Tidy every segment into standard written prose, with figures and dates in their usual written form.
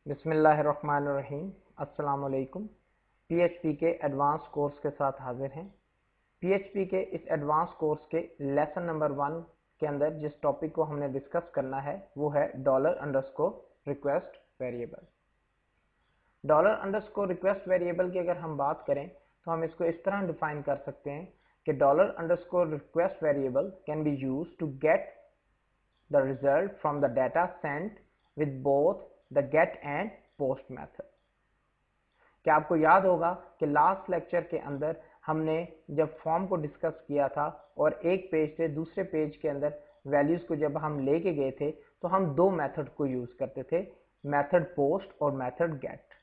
बिस्मिल्लाहिर्रहमानिर्रहीम। अस्सलाम वालेकुम। पीएचपी के एडवांस कोर्स के साथ हाजिर हैं। पीएचपी के इस एडवांस कोर्स के लेसन नंबर 1 के अंदर जिस टॉपिक को हमने डिस्कस करना है वो है dollar underscore request variable. Dollar underscore request variable की अगर हम बात करें तो हम इसको इस तरह डिफाइन कर सकते हैं कि dollar underscore request variable can be used to get the result from the data sent with both the get and post method। क्या आपको याद होगा कि लास्ट लेक्चर के अंदर हमने जब फॉर्म को डिस्कस किया था और एक पेज से दूसरे पेज के अंदर वैल्यूज को जब हम लेके गए थे तो हम दो मेथड को यूज करते थे, मेथड पोस्ट और मेथड गेट।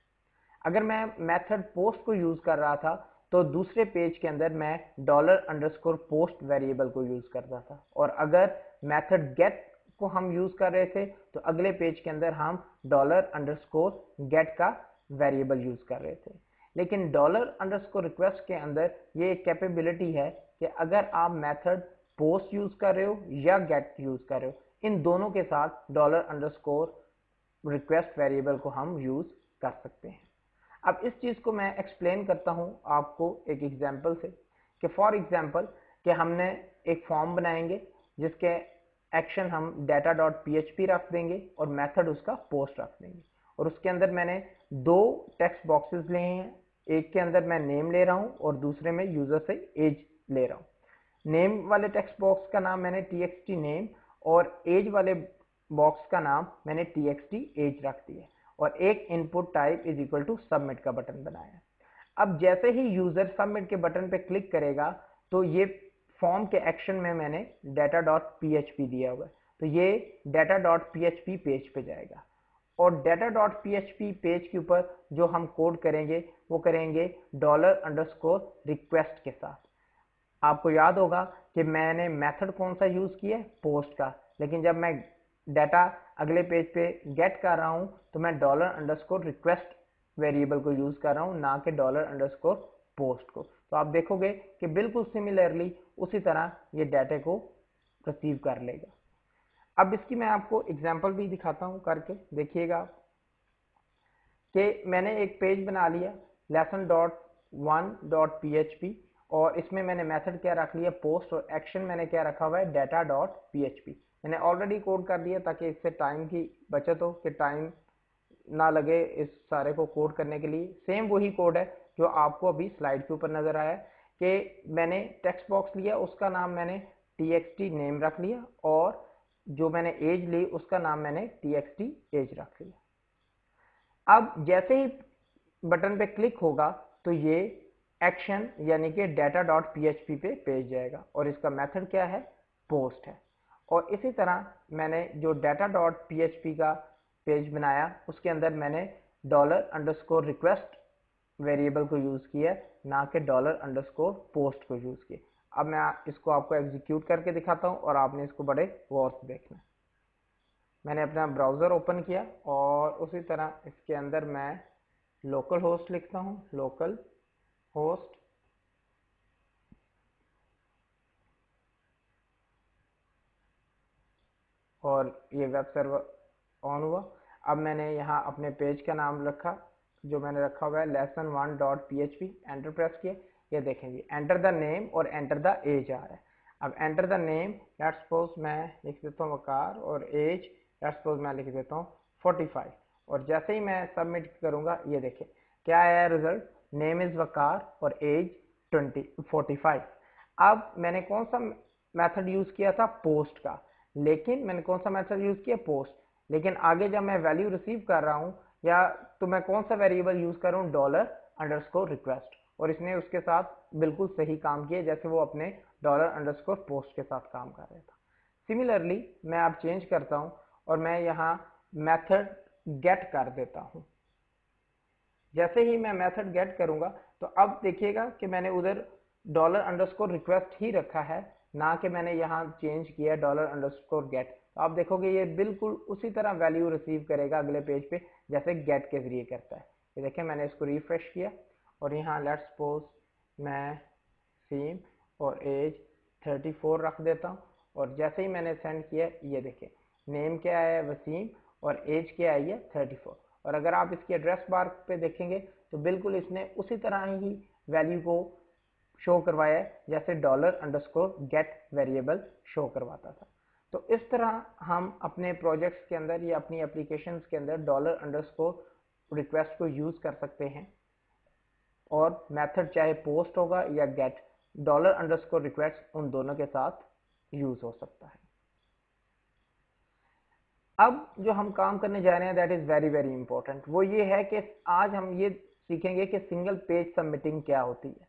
अगर मैं मेथड पोस्ट को यूज कर रहा था तो दूसरे पेज के अंदर मैं डॉलर अंडरस्कोर पोस्ट वेरिएबल को यूज करता था, और अगर मेथड गेट को हम यूज कर रहे थे तो अगले पेज के अंदर हम डॉलर अंडरस्कोर गेट का वेरिएबल यूज कर रहे थे। लेकिन डॉलर अंडरस्कोर रिक्वेस्ट के अंदर ये एक कैपेबिलिटी है कि अगर आप मेथड पोस्ट यूज कर रहे हो या गेट यूज कर रहे हो, इन दोनों के साथ डॉलर अंडरस्कोर रिक्वेस्ट वेरिएबल को हम यूज कर सकते हैं। अब इस चीज को मैं एक्सप्लेन करता हूं आपको एक एग्जांपल से कि फॉर एग्जांपल कि हमने एक फॉर्म बनाएंगे जिसके एक्शन हम डाटा डॉट पीएचपी रख देंगे और मेथड उसका पोस्ट रख देंगे, और उसके अंदर मैंने दो टेक्स्ट बॉक्सेस लिए हैं। एक के अंदर मैं नेम ले रहा हूं और दूसरे में यूजर से एज ले रहा हूं। नेम वाले टेक्स्ट बॉक्स का नाम मैंने टीएक्सटी नेम और एज वाले बॉक्स का नाम मैंने टीएक्सटी एज रख दिया, और एक input type is equal to submit का बटन बनाया। अब जैसे ही यूजर सबमिट के बटन पे क्लिक करेगा तो ये फॉर्म के एक्शन में मैंने डाटा डॉट पीएचपी दिया हुआ है, तो ये डाटा डॉट पीएचपी पेज पे जाएगा, और डाटा डॉट पीएचपी पेज के ऊपर जो हम कोड करेंगे वो करेंगे डॉलर अंडरस्कोर रिक्वेस्ट के साथ। आपको याद होगा कि मैंने मेथड कौन सा यूज किया, पोस्ट का, लेकिन जब मैं डाटा अगले पेज पे गेट कर रहा हूं तो मैं डॉलर अंडरस्कोर रिक्वेस्ट वेरिएबल को यूज कर रहा हूं, ना कि डॉलर अंडरस्कोर पोस्ट को। तो आप देखोगे कि बिल्कुल सिमिलरली उसी तरह ये डाटा को रिसीव कर लेगा। अब इसकी मैं आपको एग्जांपल भी दिखाता हूं करके, देखिएगा कि मैंने एक पेज बना लिया lesson dot one dot PHP, और इसमें मैंने मेथड क्या रख लिया, पोस्ट, और एक्शन मैंने क्या रखा हुआ है, डाटा डॉट पीएचपी। मैंने ऑलरेडी कोड कर दिया ताकि इससे टाइम की बचत हो, कि टाइम ना लगे इस सारे को कोड करने के लिए। सेम वही कोड है जो आपको अभी स्लाइड के ऊपर नजर आया कि मैंने टेक्स्ट बॉक्स लिया, उसका नाम मैंने टीएक्सटी नेम रख लिया, और जो मैंने एज ली उसका नाम मैंने टीएक्सटी एज रख लिया। अब जैसे ही बटन पे क्लिक होगा तो ये एक्शन यानी कि डाटा डॉट पीएचपी पे पेज जाएगा, और इसका मेथड क्या है, पोस्ट है। और इसी तरह मैंने जो डाटा डॉट पीएचपी का पेज बनाया उसके अंदर मैंने डॉलर अंडरस्कोर रिक्वेस्ट वेरिएबल को यूज किया, ना कि डॉलर अंडरस्कोर पोस्ट को यूज किया। अब मैं इसको आपको एग्जीक्यूट करके दिखाता हूं और आपने इसको बड़े गौर से देखना। मैंने अपना ब्राउज़र ओपन किया और उसी तरह इसके अंदर मैं लोकल होस्ट लिखता हूँ, लोकल होस्ट, और ये वेब सर्वर ऑन हुआ। अब मैंने यहाँ अपने पेज का नाम रखा, जो मैंने रखा हुआ है lesson one dot P H P, enter press किया। ये देखेंगे एंटर द नेम और एंटर द एज आ रहा है। अब enter the name, let's suppose मैं लिख देता हूँ वकार, और एज लेट्स सपोज मैं लिख देता हूँ 45, और जैसे ही मैं सबमिट करूँगा ये देखिए क्या आया है रिजल्ट, नेम इज़ वकार और एज 45। अब मैंने कौन सा मेथड यूज़ किया था, पोस्ट का, लेकिन मैंने कौन सा मेथड यूज़ किया, पोस्ट। लेकिन आगे जब मैं वैल्यू रिसीव कर रहा हूँ या तो मैं कौन सा वेरिएबल यूज़ कर रहा हूँ, डॉलर अंडरस्कोर रिक्वेस्ट, और इसने उसके साथ बिल्कुल सही काम किया जैसे वो अपने डॉलर अंडरस्कोर पोस्ट के साथ काम कर रहा था। सिमिलरली मैं अब चेंज करता हूँ और मैं यहाँ मेथड गेट कर देता हूँ। जैसे ही मैं मेथड गेट करूंगा तो अब देखिएगा कि मैंने उधर डॉलर अंडरस्कोर रिक्वेस्ट ही रखा है, ना कि मैंने यहाँ चेंज किया डॉलर अंडरस्कोर गेट। तो आप देखोगे ये बिल्कुल उसी तरह वैल्यू रिसीव करेगा अगले पेज पे जैसे गेट के जरिए करता है। ये देखिए मैंने इसको रिफ्रेश किया और यहाँ लेट्स सपोज मैं सीम और एज 34 रख देता हूँ, और जैसे ही मैंने सेंड किया ये देखिए नेम क्या है वसीम और एज क्या आई है 34, और अगर आप इसकी एड्रेस बार पे देखेंगे तो बिल्कुल इसने उसी तरह ही वैल्यू को शो करवाया है जैसे $_ गेट वेरिएबल शो करवाता था। तो इस तरह हम अपने प्रोजेक्ट्स के अंदर या अपनी एप्लीकेशंस के अंदर $_ रिक्वेस्ट को यूज कर सकते हैं, और मेथड चाहे पोस्ट होगा या गेट, $_ रिक्वेस्ट उन दोनों के साथ यूज हो सकता है। अब जो हम काम करने जा रहे हैं that is very very important, वो ये है कि आज हम ये सीखेंगे कि सिंगल पेज सबमिटिंग क्या होती है।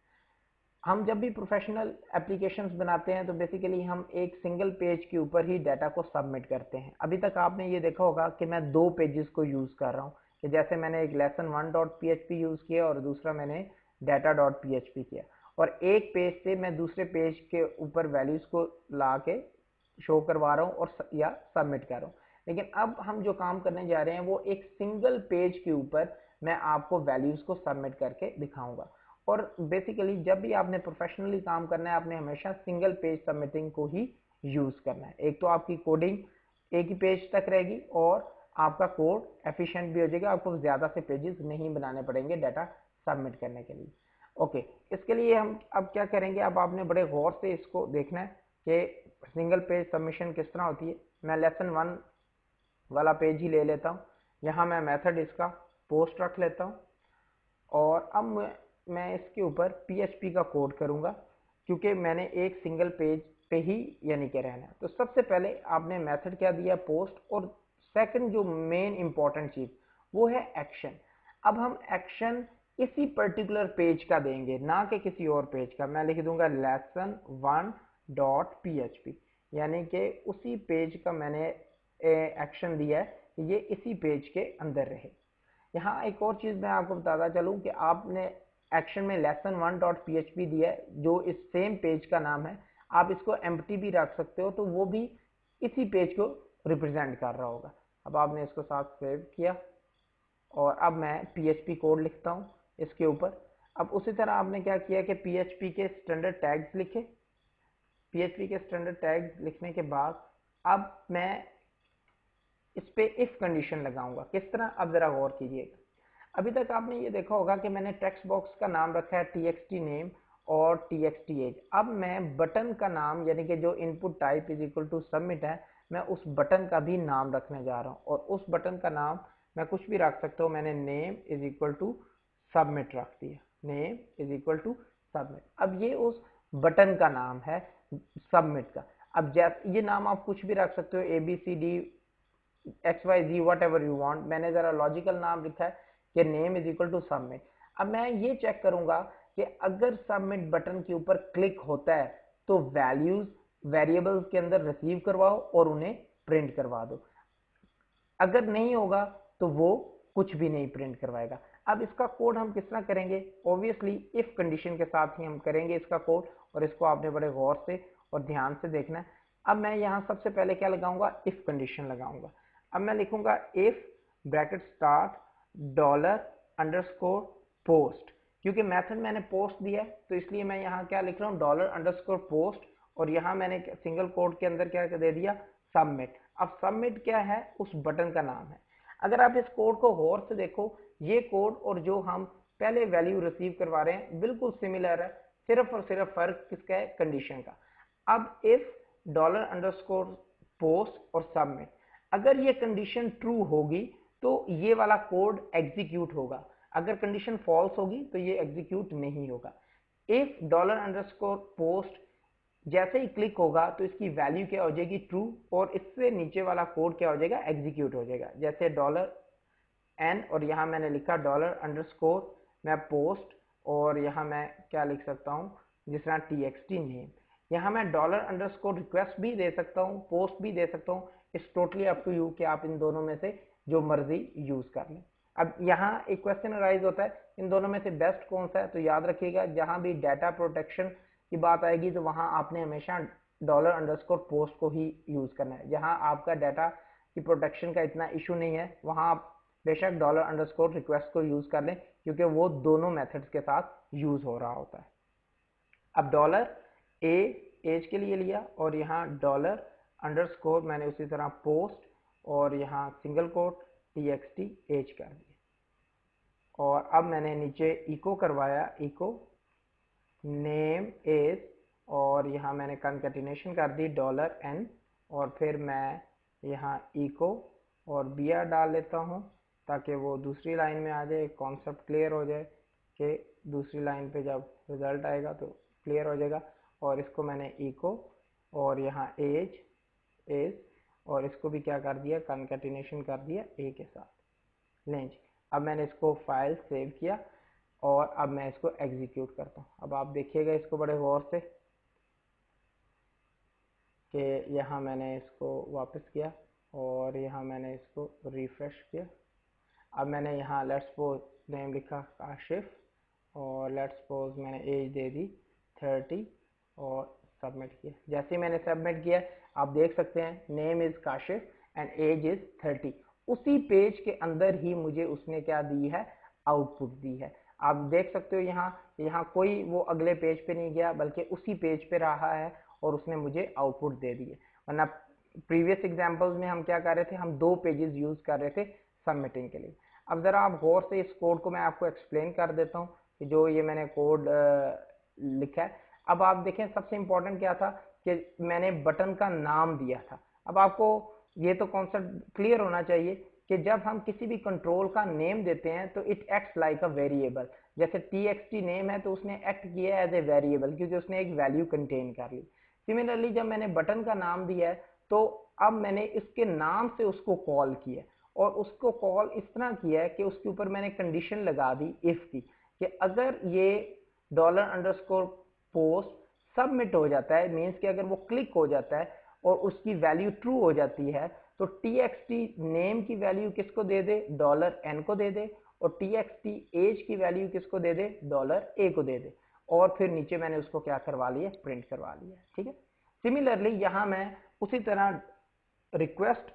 हम जब भी प्रोफेशनल एप्लीकेशंस बनाते हैं तो बेसिकली हम एक सिंगल पेज के ऊपर ही डाटा को सबमिट करते हैं। अभी तक आपने ये देखा होगा कि मैं 2 पेजेस को यूज कर रहा हूँ, कि जैसे मैंने एक lesson1.php यूज किया और दूसरा मैंने data.php किया, और एक पेज से मैं दूसरे पेज के ऊपर वैल्यूज को ला के शो करवा रहा हूँ और या सबमिट कर रहा हूँ। लेकिन अब हम जो काम करने जा रहे हैं वो एक सिंगल पेज के ऊपर मैं आपको वैल्यूज को सबमिट करके दिखाऊंगा। और बेसिकली जब भी आपने प्रोफेशनली काम करना है आपने हमेशा सिंगल पेज सबमिटिंग को ही यूज करना है। एक तो आपकी कोडिंग एक ही पेज तक रहेगी और आपका कोड एफिशिएंट भी हो जाएगा, आपको ज्यादा से पेजेस नहीं बनाने पड़ेंगे डाटा सबमिट करने के लिए। ओके, इसके लिए हम अब क्या करेंगे, अब आपने बड़े गौर से इसको देखना है कि सिंगल पेज सबमिशन किस तरह होती है। मैं lesson 1 वाला पेज ही ले लेता हूँ, यहाँ मैं मेथड इसका पोस्ट रख लेता हूँ, और अब मैं इसके ऊपर PHP का कोड करूँगा क्योंकि मैंने एक सिंगल पेज पे ही यानी कि रहना है। तो सबसे पहले आपने मेथड क्या दिया, पोस्ट, और सेकंड जो मेन इंपॉर्टेंट चीज वो है एक्शन। अब हम एक्शन इसी पर्टिकुलर पेज का देंगे, ना कि किसी और पेज का। मैं लिख दूंगा lesson1.php, यानी कि उसी पेज का मैंने एक्शन दिया है कि ये इसी पेज के अंदर रहे। यहाँ एक और चीज मैं आपको बताता चलूं कि आपने एक्शन में lesson1.php दिया है जो इस सेम पेज का नाम है। आप इसको एम्प्टी भी रख सकते हो तो वो भी इसी पेज को रिप्रेजेंट कर रहा होगा। अब आपने इसको साथ सेव किया और अब मैं PHP कोड लिखता हूँ इसके ऊपर। अब उसी तरह आपने क्या किया कि PHP के स्टैंडर्ड टैग्स लिखे। PHP के स्टैंडर्ड टैग्स लिखने के बाद अब मैं इस पे इफ कंडीशन लगाऊंगा। किस तरह, अब जरा गौर कीजिएगा। अभी तक आपने ये देखा होगा कि मैंने टेक्स्ट बॉक्स का नाम रखा है txt नेम और txt एज। अब मैं बटन का नाम यानी कि जो input type is equal to submit है, मैं उस बटन का भी नाम रखने जा रहा हूँ, और उस बटन का नाम मैं कुछ भी रख सकता हूँ। मैंने name is equal to submit रख दिया, name is equal to submit. अब ये उस बटन का नाम है सबमिट का। अब जैसे ये नाम आप कुछ भी रख सकते हो, ABCD XYZ whatever you want. मैंने जरा लॉजिकल नाम लिखा है कि name is equal to submit. अब मैं ये चेक करूंगा कि अगर सबमिट बटन के ऊपर क्लिक होता है तो वैल्यूज वेरिएबल्स के अंदर रिसीव करवाओ और उन्हें प्रिंट करवा दो। अगर नहीं होगा तो वो कुछ भी नहीं प्रिंट करवाएगा। अब इसका कोड हम किस तरह करेंगे, ऑब्वियसली इफ कंडीशन के साथ ही हम करेंगे इसका कोड, और इसको आपने बड़े गौर से और ध्यान से देखना है। अब मैं यहाँ सबसे पहले क्या लगाऊंगा, इफ कंडीशन लगाऊंगा। अब मैं लिखूंगा इफ ब्रैकेट स्टार्ट $_ क्योंकि मेथड मैंने पोस्ट दिया है तो इसलिए मैं यहाँ क्या लिख रहा हूँ $_ और यहाँ मैंने सिंगल कोड के अंदर क्या दे दिया, सबमिट। अब सबमिट क्या है, उस बटन का नाम है। अगर आप इस कोड को गौर से देखो, ये कोड और जो हम पहले वैल्यू रिसीव करवा रहे हैं बिल्कुल सिमिलर है, सिर्फ और सिर्फ फर्क किसका है, कंडीशन का। अब इफ $_ और सबमिट, अगर ये कंडीशन ट्रू होगी तो ये वाला कोड एग्जीक्यूट होगा, अगर कंडीशन फॉल्स होगी तो ये एग्जीक्यूट नहीं होगा। इफ $_ जैसे ही क्लिक होगा तो इसकी वैल्यू क्या हो जाएगी, ट्रू, और इससे नीचे वाला कोड क्या हो जाएगा, एग्जीक्यूट हो जाएगा। जैसे $n और यहाँ मैंने लिखा $_ मैं पोस्ट, और यहाँ मैं क्या लिख सकता हूँ जिस तरह txt नेम। यहाँ मैं $_ रिक्वेस्ट भी दे सकता हूँ, पोस्ट भी दे सकता हूँ। It's totally up to you कि आप इन दोनों में से जो मर्जी यूज कर लें। अब यहाँ एक क्वेश्चन अराइज होता है इन दोनों में से बेस्ट कौन सा है, तो याद रखिएगा जहां भी डाटा प्रोटेक्शन की बात आएगी तो वहां आपने हमेशा $_ को ही यूज करना है। जहां आपका डाटा की प्रोटेक्शन का इतना इशू नहीं है वहां आप बेशक $_ रिक्वेस्ट को यूज कर लें, क्योंकि वो दोनों मेथड्स के साथ यूज हो रहा होता है। अब $A एज के लिए लिया, और यहाँ $_ मैंने उसी तरह पोस्ट, और यहाँ सिंगल कोट txt एज कर दिया और अब मैंने नीचे इको करवाया, इको नेम इज, और यहाँ मैंने कंकैटिनेशन कर दी $n और फिर मैं यहाँ इको और br डाल लेता हूँ ताकि वो दूसरी लाइन में आ जाए, कॉन्सेप्ट क्लियर हो जाए कि दूसरी लाइन पे जब रिजल्ट आएगा तो क्लियर हो जाएगा। और इसको मैंने इको और यहाँ एज इज और इसको भी क्या कर दिया, कंकैटिनेशन कर दिया ए के साथ। लें जी, अब मैंने इसको फाइल सेव किया और अब मैं इसको एग्जीक्यूट करता हूँ। अब आप देखिएगा इसको बड़े गौर से कि यहाँ मैंने इसको वापस किया और यहाँ मैंने इसको रिफ्रेश किया। अब मैंने यहाँ लेट्स सपोज नेम लिखा काशिफ और लेट्स सपोज मैंने एज दे दी 30 और सबमिट किया। जैसे ही मैंने सबमिट किया आप देख सकते हैं name is Kashif and age is 30। उसी पेज के अंदर ही मुझे उसने क्या दी है, आउटपुट दी है। आप देख सकते हो यहाँ कोई वो अगले पेज पे नहीं गया बल्कि उसी पेज पे रहा है और उसने मुझे आउटपुट दे दी है। वरना प्रीवियस एग्जांपल्स में हम क्या कर रहे थे, हम 2 पेजेस यूज कर रहे थे सबमिटिंग के लिए। अब ज़रा आप गौर से इस कोड को मैं आपको एक्सप्लेन कर देता हूँ कि जो ये मैंने कोड लिखा है। अब आप देखें सबसे इम्पोर्टेंट क्या था कि मैंने बटन का नाम दिया था। अब आपको ये तो कॉन्सेप्ट क्लियर होना चाहिए कि जब हम किसी भी कंट्रोल का नेम देते हैं तो it acts like a variable. जैसे txt नेम है तो उसने एक्ट किया एज ए वेरिएबल क्योंकि उसने एक वैल्यू कंटेन कर ली। सिमिलरली जब मैंने बटन का नाम दिया है तो अब मैंने इसके नाम से उसको कॉल किया और उसको कॉल इस तरह किया है कि उसके ऊपर मैंने कंडीशन लगा दी इफ की कि अगर ये $पोस्ट सबमिट हो जाता है, मीन्स कि अगर वो क्लिक हो जाता है और उसकी वैल्यू ट्रू हो जाती है तो txt नेम की वैल्यू किसको दे दे, $n को दे दे और txt एज की वैल्यू किसको दे दे, $a को दे दे और फिर नीचे मैंने उसको क्या करवा लिया, प्रिंट करवा लिया। ठीक है। सिमिलरली यहां मैं उसी तरह रिक्वेस्ट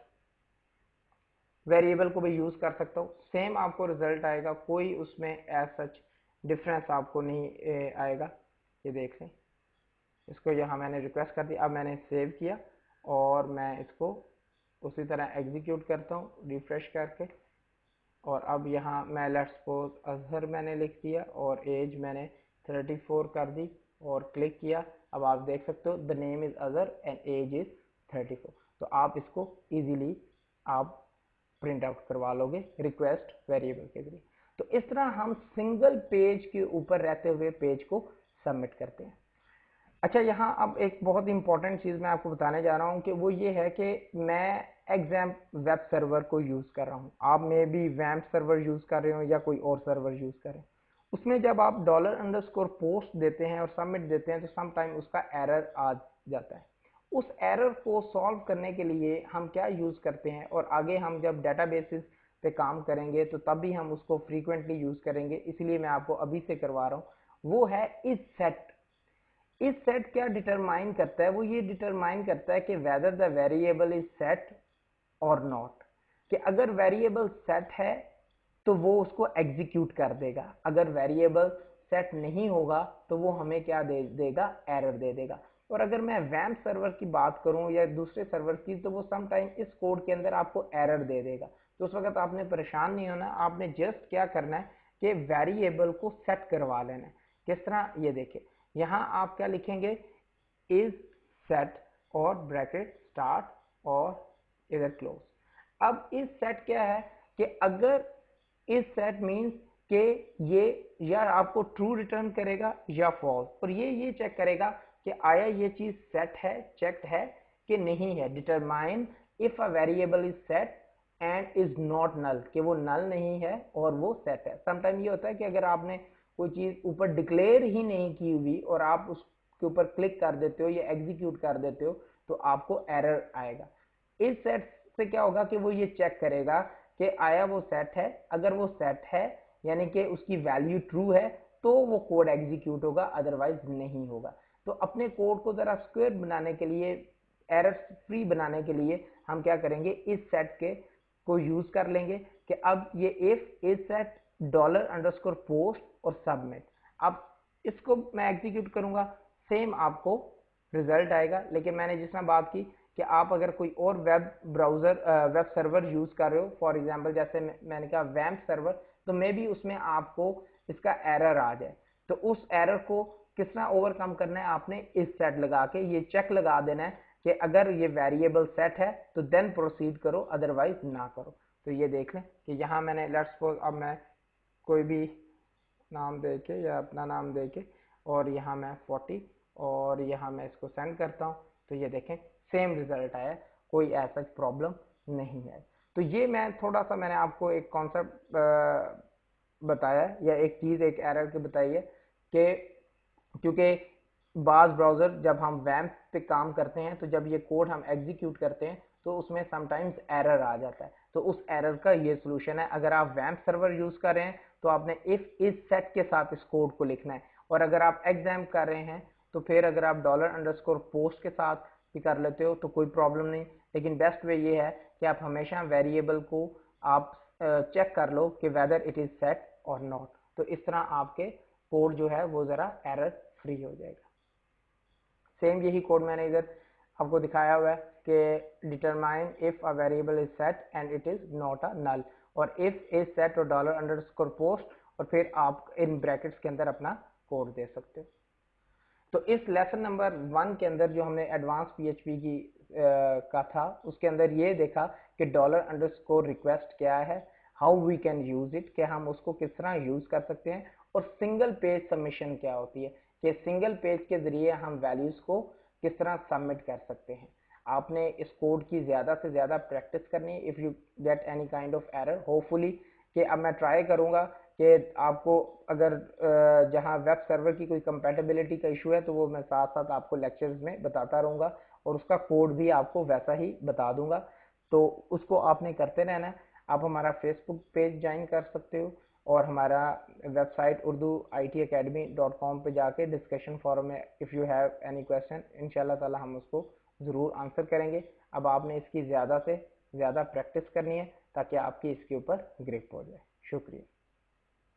वेरिएबल को भी यूज कर सकता हूँ, सेम आपको रिजल्ट आएगा, कोई उसमें एज सच डिफरेंस आपको नहीं आएगा। ये देख लें, इसको यहाँ मैंने रिक्वेस्ट कर दी, अब मैंने सेव किया और मैं इसको उसी तरह एग्जीक्यूट करता हूँ रिफ्रेश करके और अब यहाँ मैं लेट्स सपोज अजहर मैंने लिख दिया और एज मैंने 34 कर दी और क्लिक किया। अब आप देख सकते हो the name is Azhar and age is 34। तो आप इसको इजीली आप प्रिंट आउट करवा लोगे रिक्वेस्ट वेरिएबल के जरिए। तो इस तरह हम सिंगल पेज के ऊपर रहते हुए पेज को सबमिट करते हैं। अच्छा, यहाँ अब एक बहुत इंपॉर्टेंट चीज़ मैं आपको बताने जा रहा हूँ कि वो ये है कि मैं एग्जाम वेब सर्वर को यूज़ कर रहा हूँ, आप में भी वैम्प सर्वर यूज़ कर रहे हो या कोई और सर्वर यूज़ करें। उसमें जब आप $पोस्ट देते हैं और सबमिट देते हैं तो सम टाइम उसका एरर आ जाता है। उस एरर को सॉल्व करने के लिए हम क्या यूज़ करते हैं और आगे हम जब डेटाबेसिस पे काम करेंगे तो तब भी हम उसको फ्रीक्वेंटली यूज़ करेंगे, इसलिए मैं आपको अभी से करवा रहा हूँ, वो है इस सेट। इस सेट क्या डिटरमाइन करता है, वो ये डिटरमाइन करता है कि whether the variable is set और नॉट, कि अगर वेरिएबल सेट है तो वो उसको एग्जीक्यूट कर देगा, अगर वेरिएबल सेट नहीं होगा तो वो हमें क्या दे देगा, एरर दे देगा। और अगर मैं वैम्प सर्वर की बात करूं या दूसरे सर्वर की तो वो सम टाइम इस कोड के अंदर आपको एरर दे देगा। तो उस वक्त आपने परेशान नहीं होना, आपने जस्ट क्या करना है कि वेरिएबल को सेट करवा लेना है। किस तरह, ये देखें, यहाँ आप क्या लिखेंगे, इज सेट और ब्रैकेट स्टार्ट और इधर क्लोज। अब इस सेट क्या है कि अगर इस सेट मीन्स कि ये या आपको ट्रू रिटर्न करेगा या फॉल्स, और ये चेक करेगा कि आया ये चीज सेट है, चेक्ड है कि नहीं है। Determine if a variable is set and is not null, कि वो नल नहीं है और वो सेट है। समटाइम ये होता है कि अगर आपने कोई चीज ऊपर डिक्लेयर ही नहीं की हुई और आप उसके ऊपर क्लिक कर देते हो या एग्जीक्यूट कर देते हो तो आपको एरर आएगा। इस सेट से क्या होगा कि वो ये चेक करेगा कि आया वो सेट है, अगर वो सेट है यानी कि उसकी वैल्यू ट्रू है तो वो कोड एग्जीक्यूट होगा, अदरवाइज नहीं होगा। तो अपने कोड को जरा स्क्वायर बनाने के लिए, एरर फ्री बनाने के लिए हम क्या करेंगे, इस सेट के को यूज कर लेंगे कि अब ये इफ इज सेट $पोस्ट और सबमिट। अब इसको मैं एग्जीक्यूट करूंगा, सेम आपको रिजल्ट आएगा, लेकिन मैंने जिस तरह बात की कि आप अगर कोई और web browser web server use कर रहे हो, फॉर एग्जांपल जैसे मैंने कहा वैम्प सर्वर, तो मे बी उसमें आपको इसका एरर आ जाए, तो उस एरर को किस तरह ओवरकम करना है, आपने इस सेट लगा के ये चेक लगा देना है कि अगर ये वेरिएबल सेट है तो देन प्रोसीड करो, अदरवाइज ना करो। तो ये देख लें कि यहाँ मैंने लेट्स सपोज अब मैं कोई भी नाम दे के या अपना नाम दे के और यहाँ मैं 40 और यहाँ मैं इसको सेंड करता हूँ, तो ये देखें सेम रिजल्ट आया, कोई ऐसा प्रॉब्लम नहीं है। तो ये मैं थोड़ा सा मैंने आपको एक कॉन्सेप्ट बताया या एक चीज़ एक एरर की बताई है कि क्योंकि बाज ब्राउज़र जब हम वैम्प पे काम करते हैं तो जब ये कोड हम एग्जीक्यूट करते हैं तो उसमें समटाइम्स एरर आ जाता है, तो उस एरर का ये सोल्यूशन है। अगर आप वैम्प सर्वर यूज़ कर रहे हैं तो आपने इफ इस सेट के साथ इस कोड को लिखना है, और अगर आप एग्जाम कर रहे हैं तो फिर अगर आप $_पोस्ट के साथ भी कर लेते हो तो कोई प्रॉब्लम नहीं, लेकिन बेस्ट वे ये है कि आप हमेशा वेरिएबल को आप चेक कर लो कि वेदर इट इज़ सेट और नॉट, तो इस तरह आपके कोड जो है वो ज़रा एरर फ्री हो जाएगा। सेम यही कोड मैंने इधर आपको दिखाया हुआ है कि determine if a variable is set and it is not a null, और इफ इज सेट और $_पोस्ट, और फिर आप इन ब्रैकेट्स के अंदर अपना कोड दे सकते हो। तो इस लेसन नंबर 1 के अंदर जो हमने एडवांस पीएचपी की का था, उसके अंदर ये देखा कि $_रिक्वेस्ट क्या है, how we can use it, कि हम उसको किस तरह यूज कर सकते हैं, और सिंगल पेज सबमिशन क्या होती है कि सिंगल पेज के जरिए हम वैल्यूज को किस तरह सबमिट कर सकते हैं। आपने इस कोड की ज़्यादा से ज़्यादा प्रैक्टिस करनी है if you get any kind of error, hopefully कि अब मैं ट्राई करूँगा कि आपको अगर जहाँ वेब सर्वर की कोई कंपैटिबिलिटी का इशू है तो वो मैं साथ साथ आपको लेक्चर्स में बताता रहूँगा, और उसका कोड भी आपको वैसा ही बता दूंगा, तो उसको आपने करते रहना है। आप हमारा फेसबुक पेज ज्वाइन कर सकते हो, और हमारा वेबसाइट urduitacademy.com पे जाके डिस्कशन फोरम में if you have any question, इंशाल्लाह ताला हम उसको ज़रूर आंसर करेंगे। अब आपने इसकी ज़्यादा से ज़्यादा प्रैक्टिस करनी है ताकि आपकी इसके ऊपर ग्रिप हो जाए। शुक्रिया।